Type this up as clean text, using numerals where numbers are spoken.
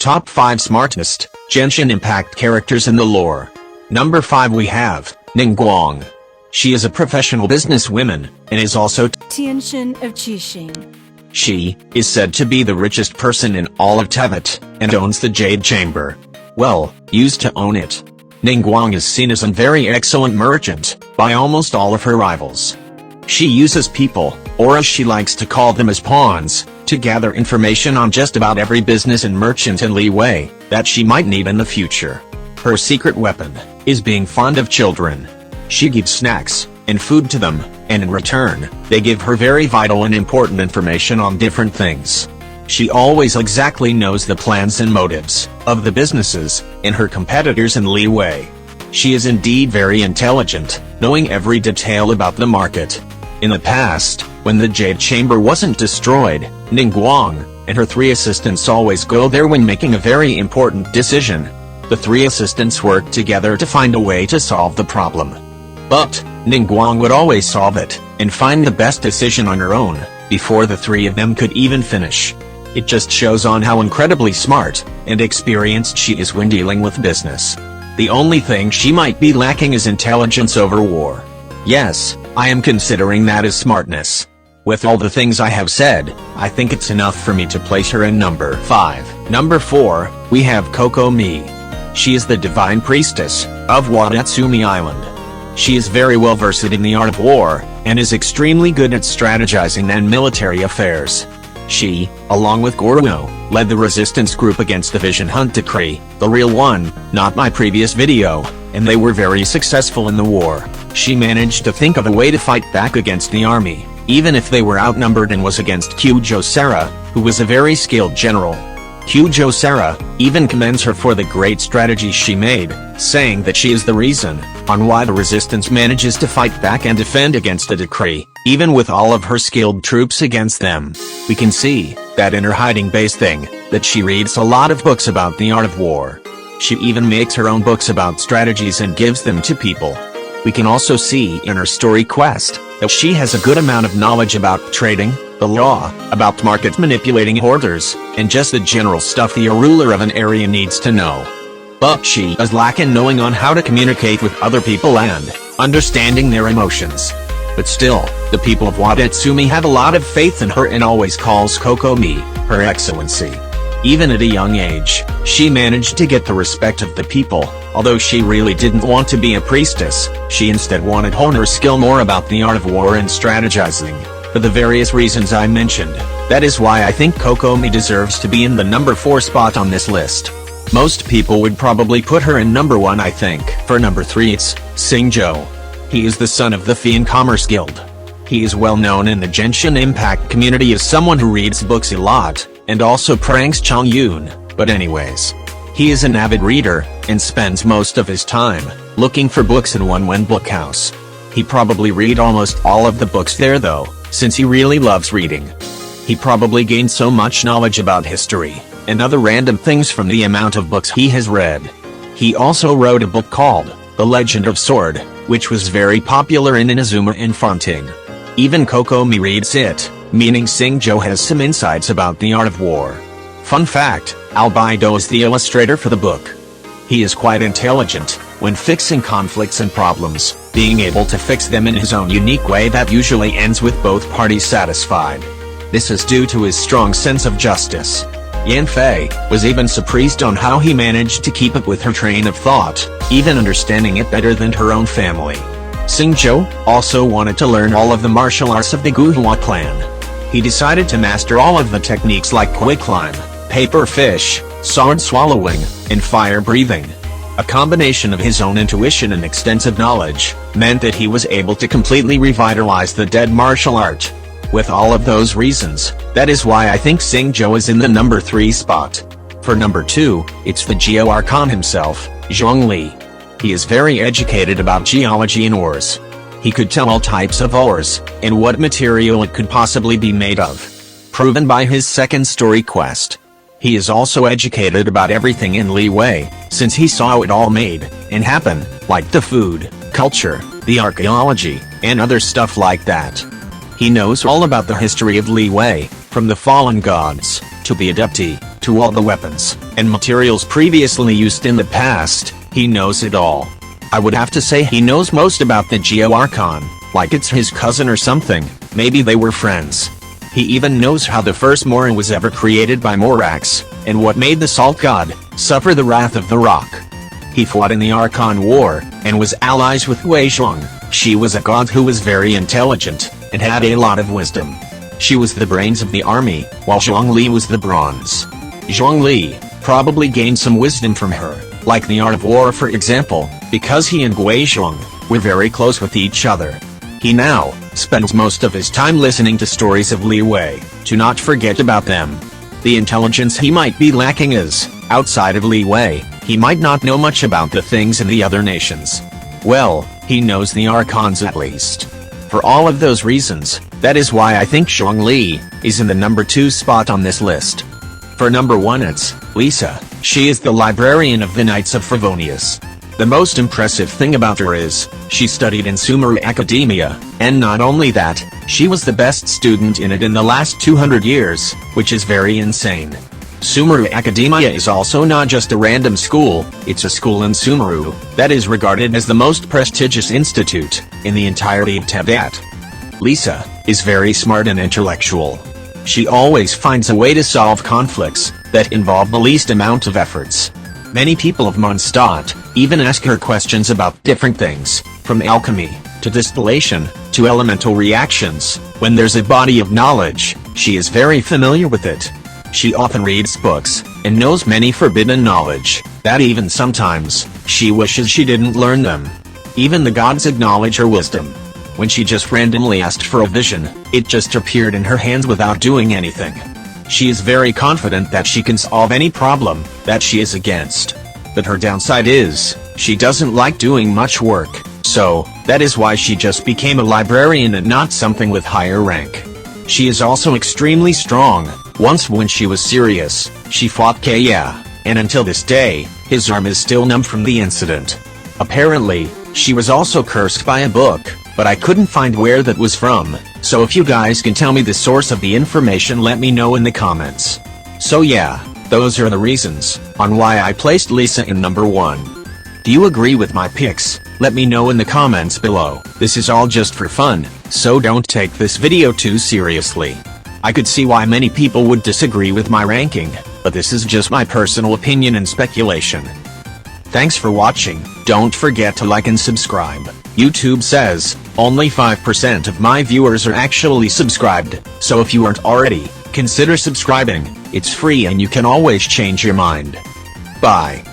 Top 5 Smartest Genshin Impact Characters in the Lore. Number 5 we have Ningguang. She is a professional businesswoman, and is also Tianxin of Qixing. She is said to be the richest person in all of Tibet, and owns the Jade Chamber. Well, used to own it. Ningguang is seen as a very excellent merchant by almost all of her rivals. She uses people, or as she likes to call them as pawns, to gather information on just about every business and merchant in Liyue that she might need in the future. Her secret weapon is being fond of children. She gives snacks and food to them, and in return, they give her very vital and important information on different things. She always exactly knows the plans and motives of the businesses and her competitors in Liyue. She is indeed very intelligent, knowing every detail about the market. In the past, when the Jade Chamber wasn't destroyed, Ningguang and her 3 assistants always go there when making a very important decision. The 3 assistants work together to find a way to solve the problem. But Ningguang would always solve it, and find the best decision on her own, before the 3 of them could even finish. It just shows on how incredibly smart and experienced she is when dealing with business. The only thing she might be lacking is intelligence over war. Yes, I am considering that as smartness. With all the things I have said, I think it's enough for me to place her in number 5. Number 4, we have Kokomi. She is the divine priestess of Wadatsumi Island. She is very well versed in the art of war, and is extremely good at strategizing and military affairs. She, along with Goruo, led the resistance group against the Vision Hunt Decree, the real one, not my previous video, and they were very successful in the war. She managed to think of a way to fight back against the army, even if they were outnumbered, and was against Kyujosara, who was a very skilled general. Kyujosara even commends her for the great strategy she made, saying that she is the reason on why the resistance manages to fight back and defend against the decree, even with all of her skilled troops against them. We can see that in her hiding base thing, that she reads a lot of books about the art of war. She even makes her own books about strategies and gives them to people. We can also see in her story quest that she has a good amount of knowledge about trading, the law, about market manipulating orders, and just the general stuff the ruler of an area needs to know. But she is lacking knowing on how to communicate with other people and understanding their emotions. But still, the people of Wadatsumi have a lot of faith in her and always calls Kokomi her excellency. Even at a young age, she managed to get the respect of the people. Although she really didn't want to be a priestess, she instead wanted to hone her skill more about the art of war and strategizing. For the various reasons I mentioned, that is why I think Kokomi deserves to be in the number 4 spot on this list. Most people would probably put her in number 1, I think. For number 3 it's Xingzhou. He is the son of the Fian Commerce Guild. He is well known in the Genshin Impact community as someone who reads books a lot, and also pranks Chongyun, but anyways. He is an avid reader, and spends most of his time looking for books in One Bookhouse. He probably read almost all of the books there though, since he really loves reading. He probably gained so much knowledge about history and other random things from the amount of books he has read. He also wrote a book called The Legend of Sword, which was very popular in Inazuma Infanting. Even Kokomi reads it, meaning Xingzhou has some insights about the art of war. Fun fact, Albedo is the illustrator for the book. He is quite intelligent when fixing conflicts and problems, being able to fix them in his own unique way that usually ends with both parties satisfied. This is due to his strong sense of justice. Yanfei was even surprised on how he managed to keep up with her train of thought, even understanding it better than her own family. Xingzhou also wanted to learn all of the martial arts of the Guhua clan. He decided to master all of the techniques like quicklime, paper fish, sword swallowing, and fire breathing. A combination of his own intuition and extensive knowledge meant that he was able to completely revitalize the dead martial art. With all of those reasons, that is why I think Xingzhou is in the number 3 spot. For number 2, it's the Geo Archon himself, Zhongli. He is very educated about geology and ores. He could tell all types of ores, and what material it could possibly be made of. Proven by his second story quest. He is also educated about everything in Liyue, since he saw it all made and happen, like the food, culture, the archaeology, and other stuff like that. He knows all about the history of Liyue, from the fallen gods, to the adepti, to all the weapons and materials previously used in the past, he knows it all. I would have to say he knows most about the Geo Archon, like it's his cousin or something, maybe they were friends. He even knows how the first Mora was ever created by Morax, and what made the Salt God suffer the wrath of the rock. He fought in the Archon War, and was allies with Weizhong. She was a god who was very intelligent, and had a lot of wisdom. She was the brains of the army, while Zhongli was the bronze. Zhongli probably gained some wisdom from her, like the art of war for example, because he and Weizhong were very close with each other. He now spends most of his time listening to stories of Li Wei, to not forget about them. The intelligence he might be lacking is, outside of Li Wei, he might not know much about the things in the other nations. Well, he knows the Archons at least. For all of those reasons, that is why I think Zhongli is in the number 2 spot on this list. For number 1 it's Lisa. She is the librarian of the Knights of Favonius. The most impressive thing about her is, she studied in Sumeru Academia, and not only that, she was the best student in it in the last 200 years, which is very insane. Sumeru Academia is also not just a random school, it's a school in Sumeru that is regarded as the most prestigious institute in the entirety of Tibet. Lisa is very smart and intellectual. She always finds a way to solve conflicts that involve the least amount of efforts. Many people of Mondstadt even ask her questions about different things, from alchemy, to distillation, to elemental reactions. When there's a body of knowledge, she is very familiar with it. She often reads books, and knows many forbidden knowledge, that even sometimes, she wishes she didn't learn them. Even the gods acknowledge her wisdom. When she just randomly asked for a vision, it just appeared in her hands without doing anything. She is very confident that she can solve any problem that she is against. But her downside is, she doesn't like doing much work, so, that is why she just became a librarian and not something with higher rank. She is also extremely strong. Once when she was serious, she fought Kaya, and until this day, his arm is still numb from the incident. Apparently, she was also cursed by a book, but I couldn't find where that was from, so if you guys can tell me the source of the information, let me know in the comments. So yeah, those are the reasons on why I placed Lisa in number 1. Do you agree with my picks? Let me know in the comments below. This is all just for fun, so don't take this video too seriously. I could see why many people would disagree with my ranking, but this is just my personal opinion and speculation. Thanks for watching. Don't forget to like and subscribe. YouTube says only 5% of my viewers are actually subscribed, so if you aren't already, consider subscribing. It's free and you can always change your mind. Bye.